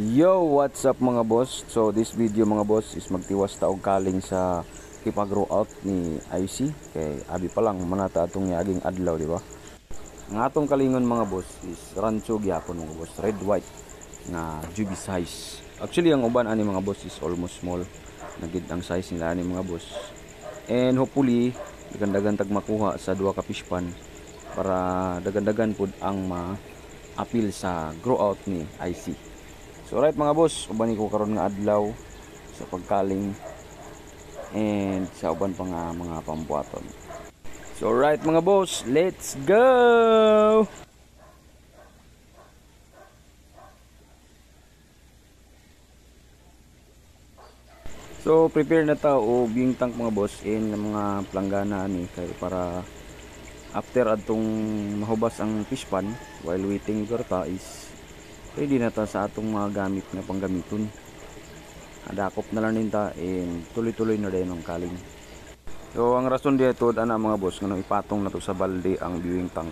Yo, what's up mga boss? So this video mga boss is magtiwas taog kaling sa kipag-grow out ni IC kay abi pa lang manata atong yaging adlaw, di ba? Ang atong kalingon mga boss is rancho gyapon mga boss, red white na juby size. Actually ang uban ani mga boss is almost small. Nagid ang size nila ani mga boss. And hopefully dagan-dagan tag makuha sa duha ka fish pan para dagan-dagan pud ang ma-appeal sa grow out ni IC. So right mga boss, uban ko karon nga adlaw sa pagkaling and sa uban pa nga mga pambuaton. So right mga boss, let's go! So prepare na ta o viewing tank mga boss in mga planggana ni kay para after adtong mahubas ang fish pan while waiting ta is ready na ta sa atong mga gamit na panggamiton. Adakop na lang ninta and tuloy-tuloy na rin ang kaling. So ang rason dito ana mga boss nga ipatong na to sa balde ang viewing tank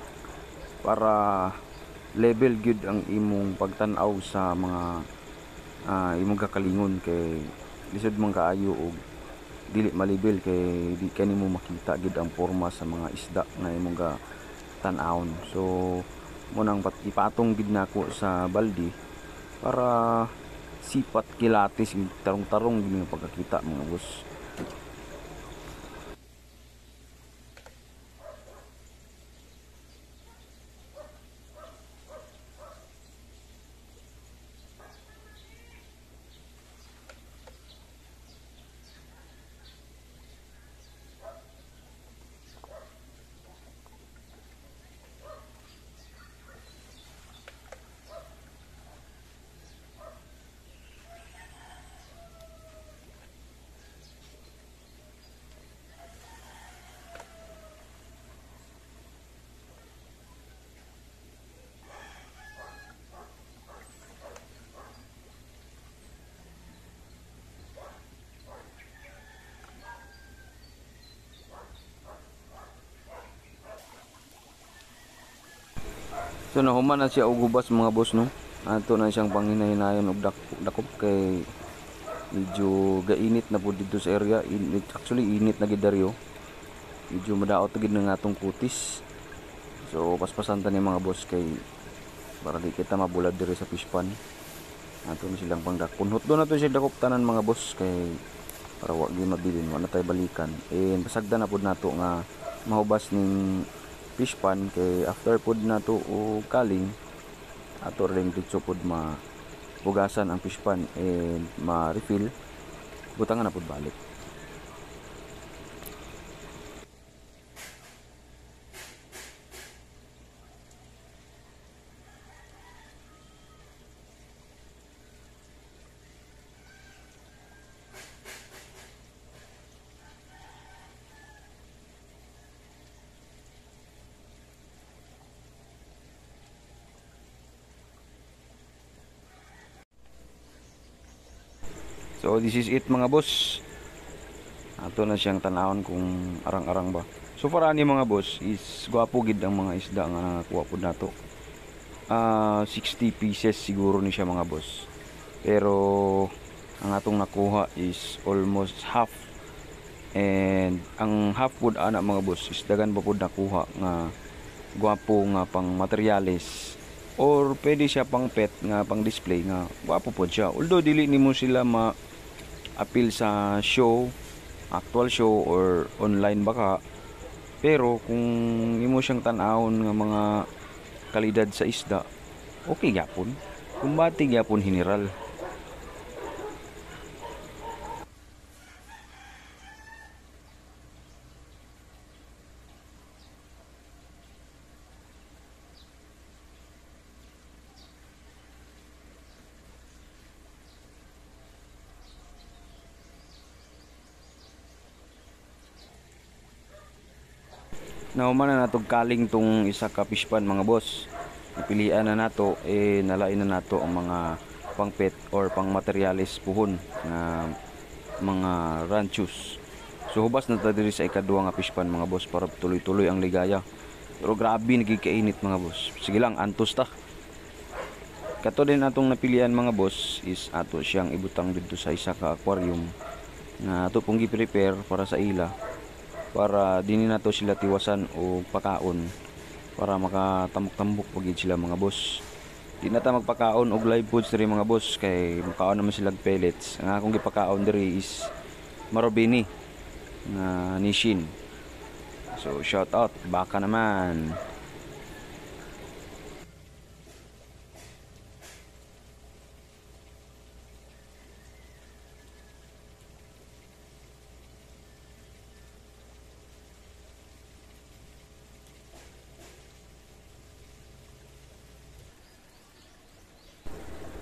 para level good ang imong pagtan-aw sa mga imong kakalingon kay lisod man kaayo og dili malibel kay di kanimo makita gid ang porma sa mga isda nga imong tan-awon. So mo nang ipatong gid nako sa balde para sipat kilatis tarong-tarong gid nga pagkakita mga boss. So nahuman na siya og hubas mga boss no. Ato na siyang panghinayon og dakop kay medyo gainit na pud dito sa area. Actually init na gid daryo. Medyo madaot gid ng atong kutis. So paspasan ta ni mga boss kay para di kita mabulad diri sa fish pan. Ato na silang pangdakon. Hutdo na to siya dakop tanan mga boss kay para wa gyud mabilin, wa na tay balikan. And pasagdan na pud nato nga mahubas ning fish pan kay after pud nato o kaling ato ring ditso pud mapugasan ang fish pan and ma-refill butangan na pud balik. So this is it mga boss. Ato na siyang tanawon kung arang-arang ba. So far ani mga boss is gwapo gid ang mga isda nga nakakuha pud nato. 60 pieces siguro ni siya mga boss. Pero ang atong nakuha is almost half. And ang half pud ana mga boss is dagan pa pud nakuha nga gwapo nga pang materyales or pwede siya pang pet nga pang display nga gwapo pud siya. Although dili nimo sila appeal sa show, actual show or online baka, pero kung imo siyang tan-awon nga mga kalidad sa isda, okay gyapon. Kumbati gyapon general. Nauman na natog kaling tong isa ka fish pan mga boss. Napilian na nato nalain na nato ang mga pang pet or pang materialis puhon na mga ranchos. So hubas na ta diri sa ikaduha nga fish pan mga boss para tuloy-tuloy ang ligaya. Pero grabe nagikainit mga boss. Sige lang antos ta. Kato din atong napilian mga boss is ato siyang ibutang dito sa isa ka aquarium na ato pong gi-prepare para sa ila, para dini nato sila tiwasan o pakaon para makatamok-tambok pagid sila mga boss. Di na ta magpakaon og live foods diri mga boss kay makaon naman sila pellets. Ang akong gipakaon diri is marobini na Nissin. So shout out baka naman.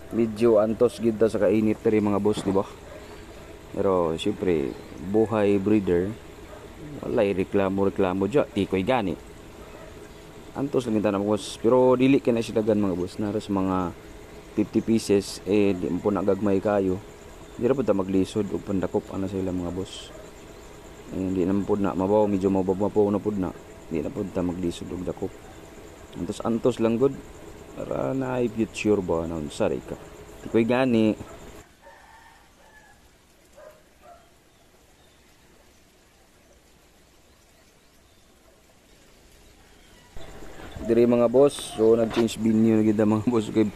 Medyo antos gid ta sa kainit diri mga boss, di ba? Pero syempre buhay breeder, walay reklamo dya, tikoy gani. Antos lang kita na mga boss, pero dili kay na sila gan mga boss, naras mga 50 pieces di mo na gagmay kayo. Di ra pud ta maglisod og pandakop ana sila mga boss. Hindi naman pud na mabaw, medyo mababaw na pud na. Di na pud ta maglisod og dakop. Antos lang good para na future ba na unsari ka. Tikoy gani. Diri mga boss, so nag-change binyo na gid mga boss kay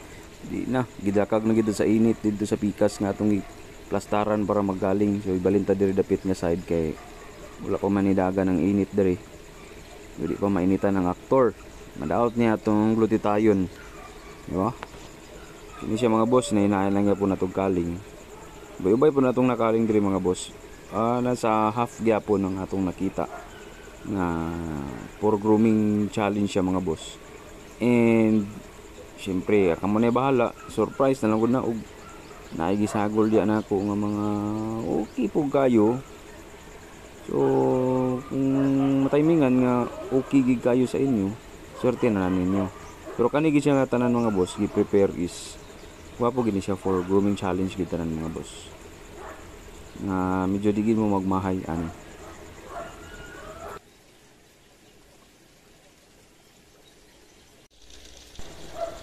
di na gidakag na gid sa init dito sa pikas nga atong plastaran para magaling. So ibalin ta diri dapit nga side kay wala pa man nidagan ng init diri. Dili pa mainitan ng aktor. Madaot niya atong glutathione. Di ba? Kini siya mga boss, na inaay lang po natong kaling. Ubay-ubay po natong nakaling diri mga boss. Nasa half gyapon ng atong nakita na for grooming challenge siya mga boss. And syempre kamo na bahala, surprise na lang gud na og naigisagol diya na ako nga mga okay po kayo. So kung matimingan nga okay gid kayo sa inyo, swerte na ninyo. Pero kani gid siya nga tanan mga boss, gi-prepare is wapo gid siya for grooming challenge gid tanan mga boss. Nga medyo digid mo magmahay ani.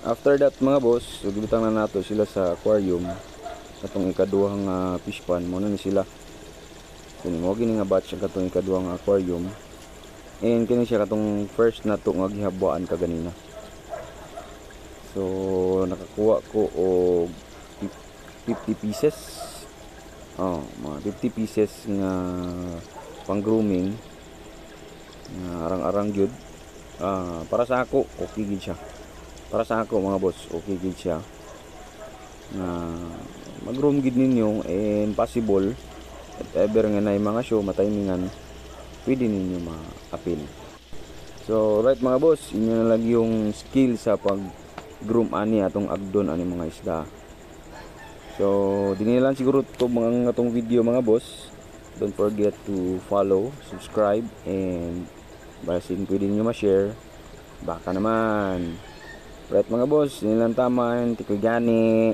After that mga boss, so gibutang na nato sila sa aquarium. Katong ikaduhang fish pond mo na ni sila. So mo gini nga batch ang katong ikaduhang aquarium. And kini siya katong first nato nga gihabuan kaganina. So nakakuha ko og 50 pieces. Mga 50 pieces nga pang grooming. Arang-arang gyud. Para sa ako okay gid siya. Para sa ako mga boss, okay gid siya. Mag-groom gid ninyo and possible if ever nga nay mga show matimingan, pwede ninyo ma-appeal. So right mga boss, inyo na lang yung skill sa pag-groom ani atong agdon ani mga isda. So dinhi lang siguro to mga atong video mga boss. Don't forget to follow, subscribe, and basin pwede niyo ma-share. Baka naman. Right mga boss, yun lang tama, tikoy gani.